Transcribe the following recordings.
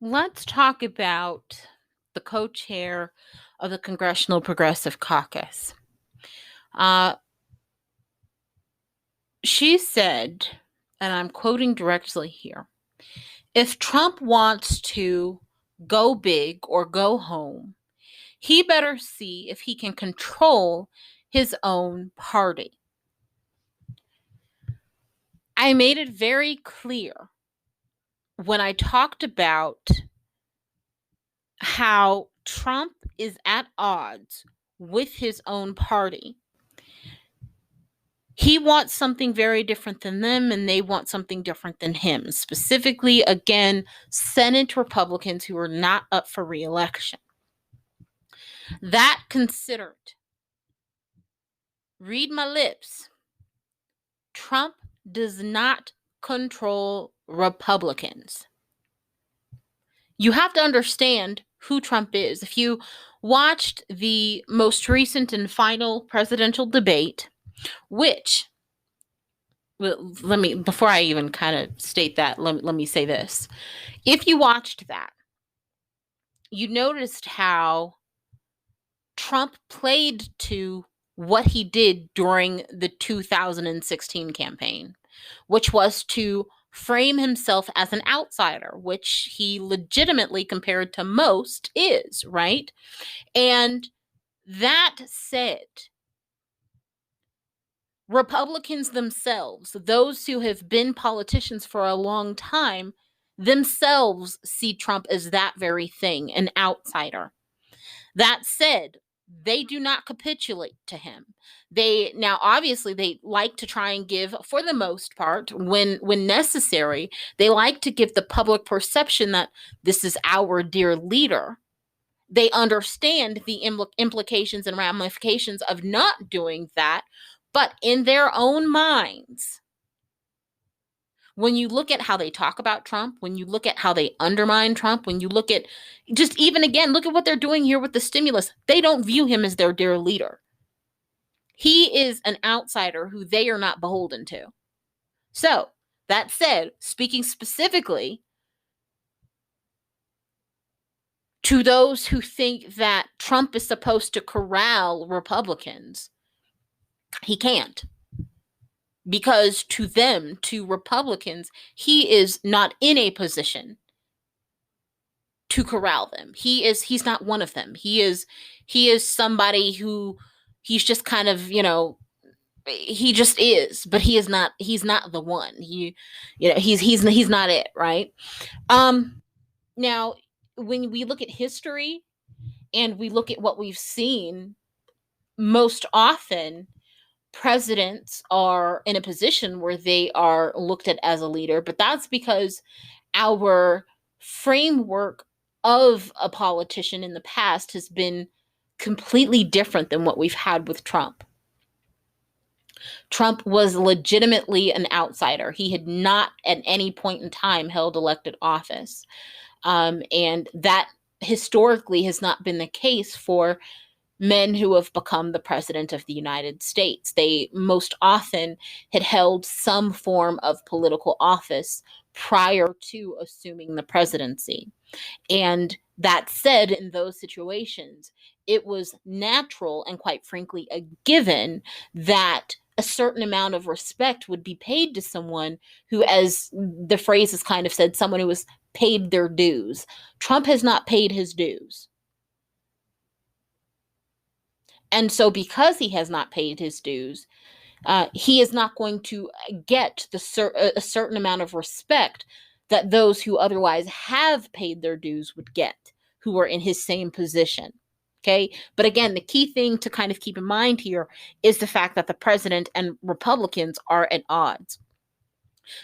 Let's talk about the co-chair of the Congressional Progressive Caucus. Uh, she said, and I'm quoting directly here, if Trump wants to go big or go home, he better see if he can control his own party. I made it very clear when I talked about how Trump is at odds with his own party. He wants something very different than them, and they want something different than him. Specifically, again, Senate Republicans who are not up for re-election. That considered, read my lips, Trump does not control Republicans. You have to understand who Trump is. If you watched the most recent and final presidential debate, which, let me, before I even kind of state that, let me say this. If you watched that, you noticed how Trump played to what he did during the 2016 campaign, which was to frame himself as an outsider, which he legitimately, compared to most, is, right? And that said, Republicans themselves, those who have been politicians for a long time, themselves see Trump as that very thing, an outsider. That said, they do not capitulate to him. Now obviously they like to try and give, for the most part, when necessary, they like to give the public perception that this is our dear leader. They understand the implications and ramifications of not doing that, but in their own minds, when you look at how they talk about Trump, when you look at how they undermine Trump, when you look at, just even again, look at what they're doing here with the stimulus, they don't view him as their dear leader. He is an outsider who they are not beholden to. So, that said, speaking specifically to those who think that Trump is supposed to corral Republicans, he can't. Because to them, to Republicans, he is not in a position to corral them. He's not one of them. He is somebody who, he's just kind of, he just is, but he's not the one. He's not it, right? Now when we look at history and we look at what we've seen, most often presidents are in a position where they are looked at as a leader, but that's because our framework of a politician in the past has been completely different than what we've had with Trump. Trump was legitimately an outsider. He had not at any point in time held elected office. And that historically has not been the case for men who have become the president of the United States. They most often had held some form of political office prior to assuming the presidency. And that said, in those situations, it was natural and quite frankly a given that a certain amount of respect would be paid to someone who, as the phrase has kind of said, someone who has paid their dues. Trump has not paid his dues. And so because he has not paid his dues, he is not going to get a certain amount of respect that those who otherwise have paid their dues would get, who are in his same position. Okay. But again, the key thing to kind of keep in mind here is the fact that the president and Republicans are at odds.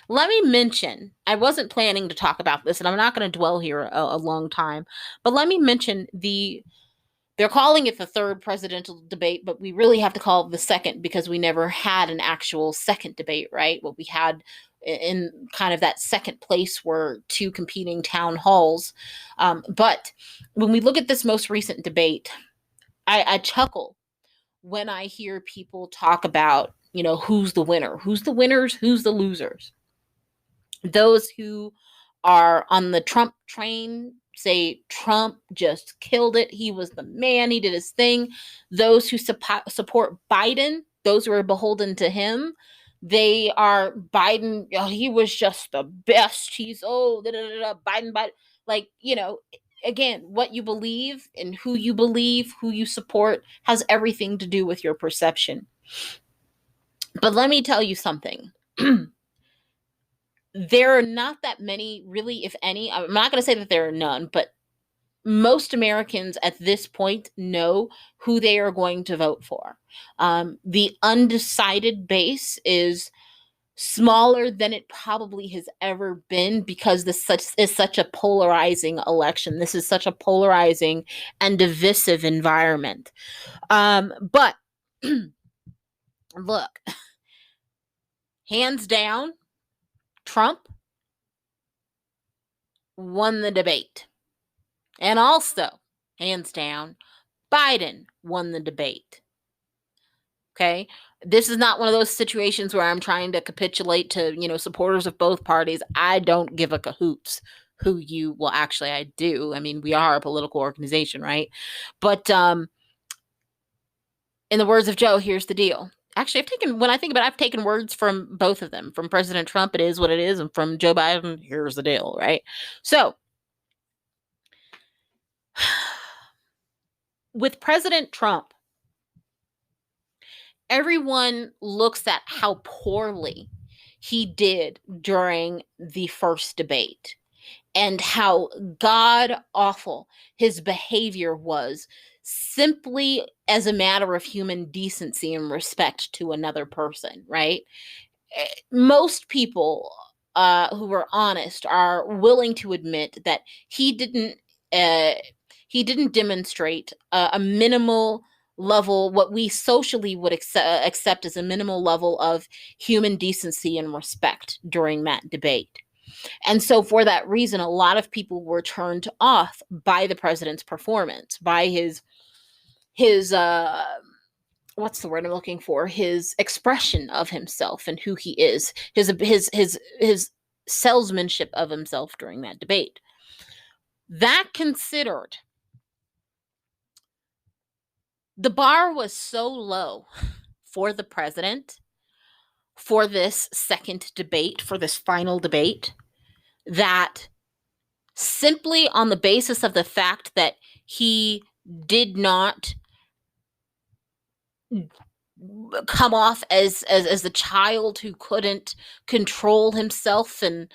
Let me mention, I wasn't planning to talk about this, and I'm not going to dwell here a long time, but let me mention they're calling it the third presidential debate, but we really have to call it the second because we never had an actual second debate, right? What we had in kind of that second place were two competing town halls. But when we look at this most recent debate, I chuckle when I hear people talk about, who's the winner, who's the winners, who's the losers. Those who are on the Trump train say Trump just killed it. He was the man. He did his thing. Those who support Biden, those who are beholden to him, they are Biden. Oh, he was just the best. He's Biden. Like, again, what you believe and who you support has everything to do with your perception. But let me tell you something. There are not that many, really, if any. I'm not going to say that there are none, but most Americans at this point know who they are going to vote for. The undecided base is smaller than it probably has ever been because this is such a polarizing election. This is such a polarizing and divisive environment. But look, hands down, Trump won the debate. And also, hands down, Biden won the debate. Okay? This is not one of those situations where I'm trying to capitulate to, supporters of both parties. I don't give a cahoots who you, well, actually I do. I mean, we are a political organization, right? But in the words of Joe, here's the deal. Actually, when I think about it, I've taken words from both of them. From President Trump, it is what it is. And from Joe Biden, here's the deal, right? So, with President Trump, everyone looks at how poorly he did during the first debate and how god awful his behavior was, simply as a matter of human decency and respect to another person, right? Most people who are honest are willing to admit that he didn't demonstrate a minimal level, what we socially would accept as a minimal level of human decency and respect during that debate. And so for that reason, a lot of people were turned off by the president's performance, by his what's the word I'm looking for? His expression of himself and who he is, his salesmanship of himself during that debate. That considered, the bar was so low for the president for this second debate, for this final debate, that simply on the basis of the fact that he did not come off as a child who couldn't control himself, and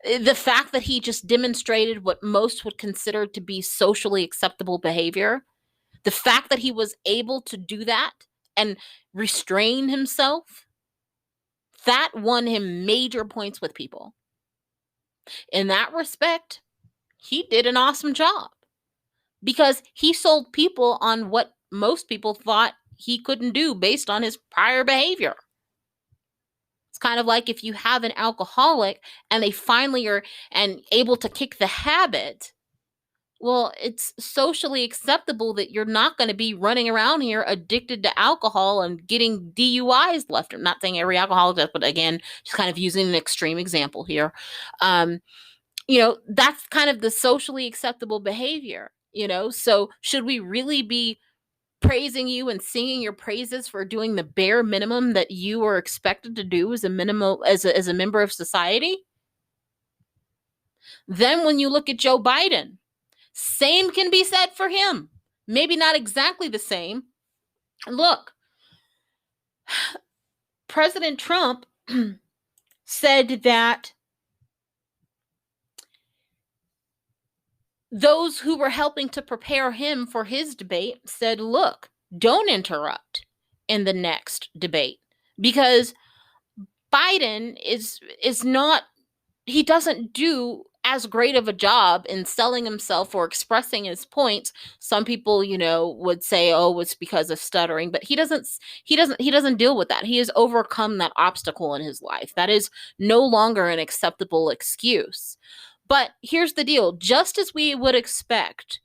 the fact that he just demonstrated what most would consider to be socially acceptable behavior, the fact that he was able to do that and restrain himself, that won him major points with people. In that respect, he did an awesome job because he sold people on what most people thought he couldn't do based on his prior behavior. It's kind of like if you have an alcoholic and they finally are able to kick the habit. Well, it's socially acceptable that you're not going to be running around here addicted to alcohol and getting DUIs left. I'm not saying every alcoholic does, but again, just kind of using an extreme example here. That's kind of the socially acceptable behavior, So should we really be praising you and singing your praises for doing the bare minimum that you are expected to do as a member of society? Then when you look at Joe Biden, same can be said for him. Maybe not exactly the same. Look, President Trump said that those who were helping to prepare him for his debate said, look, don't interrupt in the next debate, because Biden is not, he doesn't do as great of a job in selling himself or expressing his points. Some people, would say, oh, it's because of stuttering, but he doesn't deal with that. He has overcome that obstacle in his life. That is no longer an acceptable excuse. But here's the deal. Just as we would expect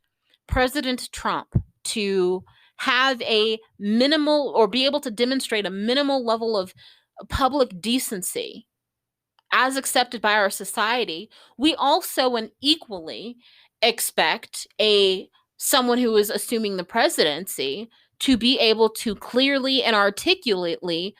President Trump to have a minimal, or be able to demonstrate a minimal level of public decency as accepted by our society, we also and equally expect someone who is assuming the presidency to be able to clearly and articulately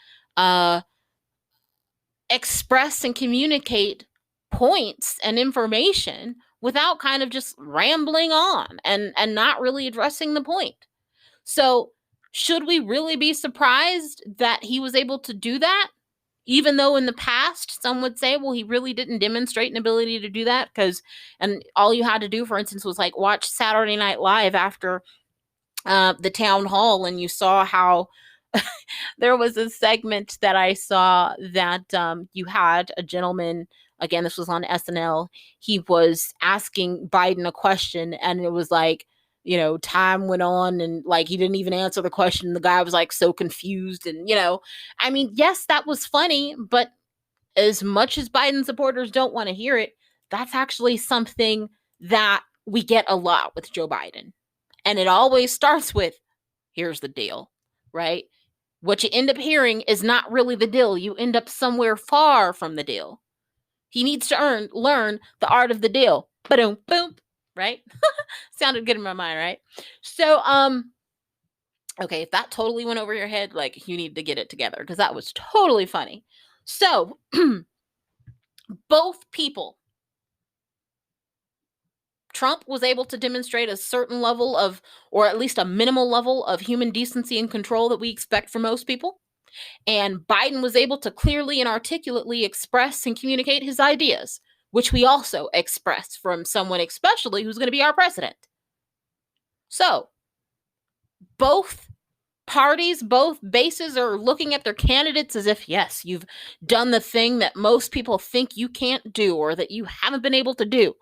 express and communicate points and information without kind of just rambling on and not really addressing the point. So, should we really be surprised that he was able to do that? Even though in the past, some would say, well, he really didn't demonstrate an ability to do that and all you had to do, for instance, was like watch Saturday Night Live after the town hall, and you saw how there was a segment that I saw that you had a gentleman, again, this was on SNL, he was asking Biden a question, and it was like, time went on and like he didn't even answer the question. The guy was like so confused. And, I mean, yes, that was funny, but as much as Biden supporters don't want to hear it, that's actually something that we get a lot with Joe Biden. And it always starts with, here's the deal, right? What you end up hearing is not really the deal. You end up somewhere far from the deal. He needs to learn the art of the deal. Boom, boom, right? Sounded good in my mind, right? So, okay, if that totally went over your head, like, you need to get it together because that was totally funny. So, both people, Trump was able to demonstrate a certain level of, or at least a minimal level of human decency and control that we expect from most people. And Biden was able to clearly and articulately express and communicate his ideas, which we also express from someone especially who's going to be our president. So, both parties, both bases are looking at their candidates as if, yes, you've done the thing that most people think you can't do or that you haven't been able to do.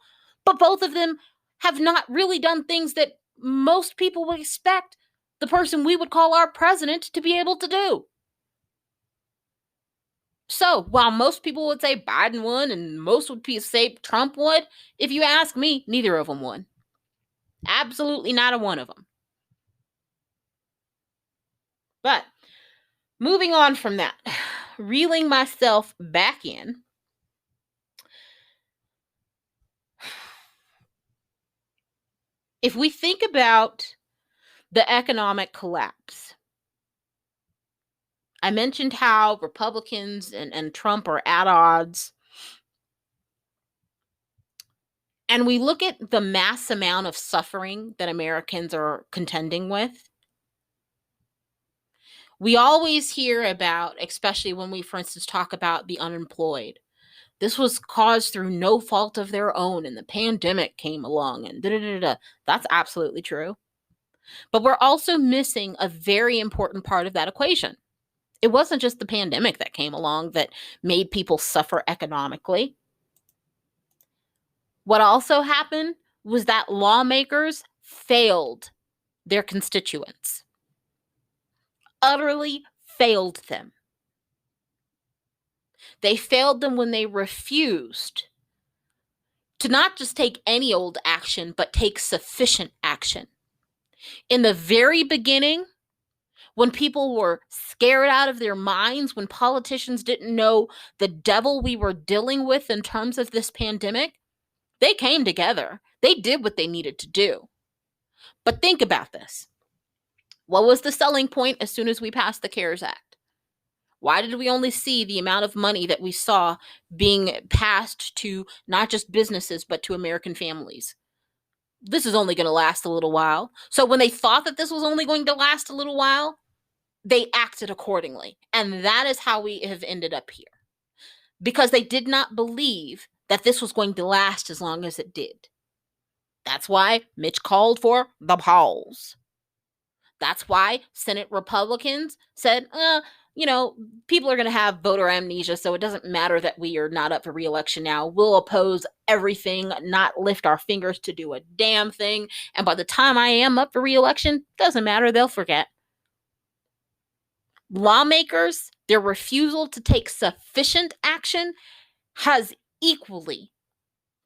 But both of them have not really done things that most people would expect the person we would call our president to be able to do. So, while most people would say Biden won and most would say Trump would, if you ask me, neither of them won. Absolutely not a one of them. But moving on from that, reeling myself back in, if we think about the economic collapse, I mentioned how Republicans and Trump are at odds. And we look at the mass amount of suffering that Americans are contending with. We always hear about, especially when we, for instance, talk about the unemployed. This was caused through no fault of their own, and the pandemic came along, and da-da-da-da. That's absolutely true. But we're also missing a very important part of that equation. It wasn't just the pandemic that came along that made people suffer economically. What also happened was that lawmakers failed their constituents. Utterly failed them. They failed them when they refused to not just take any old action, but take sufficient action. In the very beginning, when people were scared out of their minds, when politicians didn't know the devil we were dealing with in terms of this pandemic, they came together. They did what they needed to do. But think about this. What was the selling point as soon as we passed the CARES Act? Why did we only see the amount of money that we saw being passed to not just businesses, but to American families? This is only going to last a little while. So when they thought that this was only going to last a little while, they acted accordingly. And that is how we have ended up here. Because they did not believe that this was going to last as long as it did. That's why Mitch called for the pause. That's why Senate Republicans said, people are going to have voter amnesia, so it doesn't matter that we are not up for re-election now. We'll oppose everything, not lift our fingers to do a damn thing. And by the time I am up for re-election, doesn't matter, they'll forget. Lawmakers, their refusal to take sufficient action has equally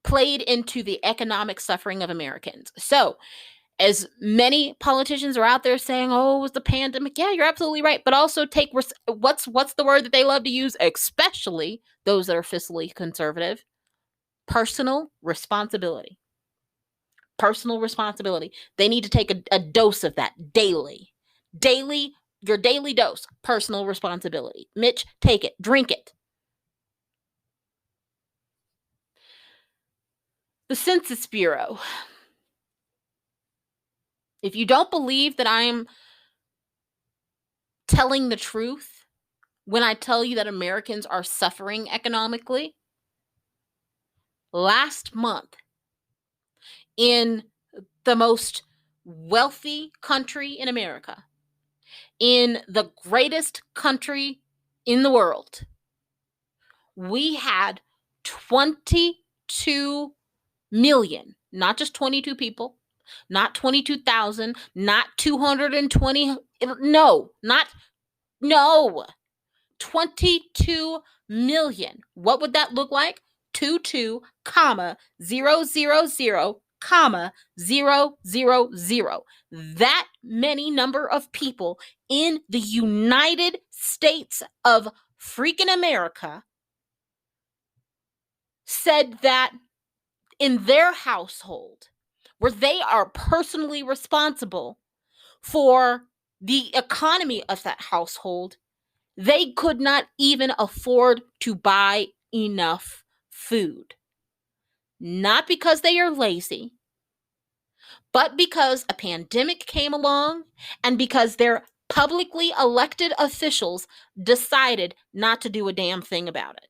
played into the economic suffering of Americans. So, As many politicians are out there saying, oh, it was the pandemic. Yeah, you're absolutely right. But also take, what's the word that they love to use, especially those that are fiscally conservative? Personal responsibility. Personal responsibility. They need to take a dose of that daily. Your daily dose. Personal responsibility. Mitch, take it. Drink it. The Census Bureau. If you don't believe that I am telling the truth when I tell you that Americans are suffering economically, last month, in the most wealthy country in America, in the greatest country in the world, we had 22 million, not just 22 people, not 22,000, not 220, no, 22 million. What would that look like? 22, 000, 000. That many number of people in the United States of freaking America said that in their household, where they are personally responsible for the economy of that household, they could not even afford to buy enough food. Not because they are lazy, but because a pandemic came along and because their publicly elected officials decided not to do a damn thing about it.